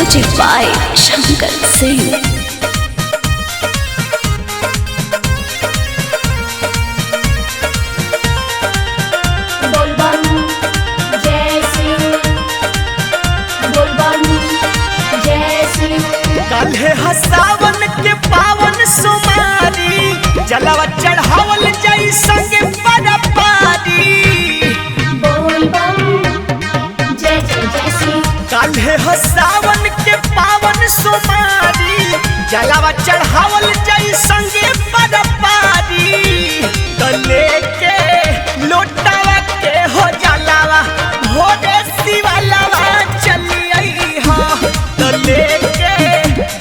Music by Shankar Singh. काल्हे सावन के पावन सोमारी जलवा चढ़ावल जाई संगे बरपारी। काल्हे सावन के पावन सोमारी जलवा चढ़ावल जाई संगे बरपारी। तो लेके लोटावा के हो जलावा भोरे शिवालावा चली आई हो। तो लेके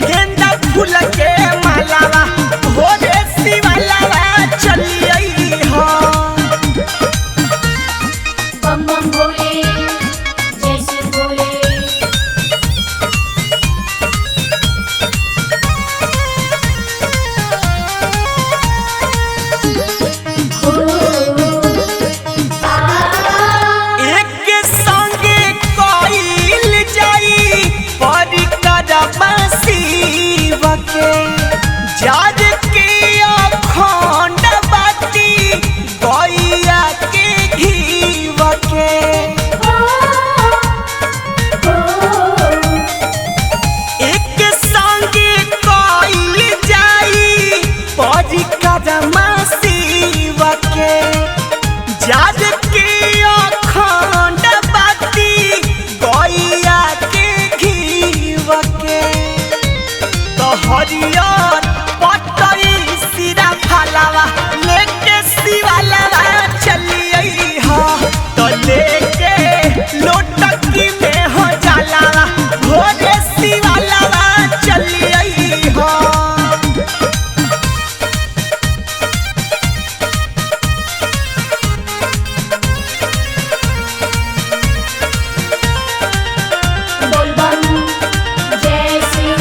गेंदा फूल के मालावा भोरे शिवालावा चली आई हो। बम बम भोले जय शिव भोले। एक संगे कइल जाई परिक्रमा शिव के जग के अखंड बाती गैया के घीव के। एक संगे कइल जाई परिक्रमा शिव के जग के अखंड बाती गैया के घीव के। तो हरियर पटरी सिरा फलावा लेके शिवालावा चली आई हो। तो लेके लोटकी में हो जलावा भोरे शिवालावा चली आई हो। बोल बम जय शिव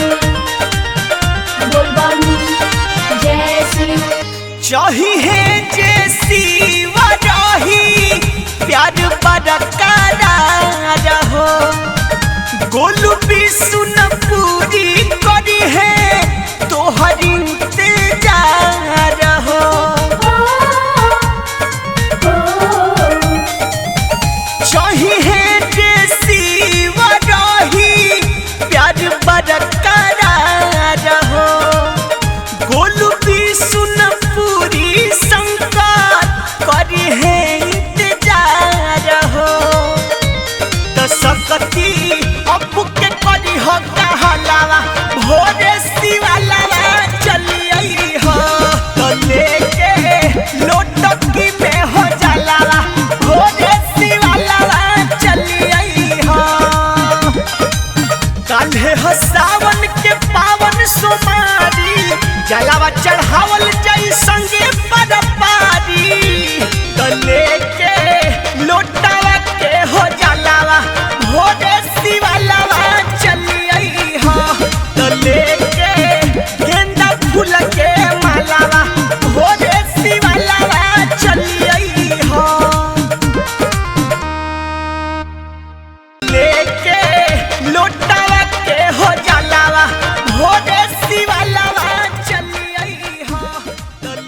बोल बम जय शिव। चाहिए जे शिव रही प्यार बरकरार हो। गोलू भी सुन पूरी करी है तोहर इंतजार हो। चाहिए जे शिव रही प्यार बरकरार हो। गोलू भी सुन पूरी शंकर करी है इंतजार हो। तो सकती अबू के करी हो कहलावा भोरे शिवालावा चली आई हो। तो लेके लोटकी में हो जलावा भोरे शिवालावा चली आई हो। काल्हे सावन के पावन सोमारी जलावा चढ़ावल जाई संगे बरपारी। तो लेके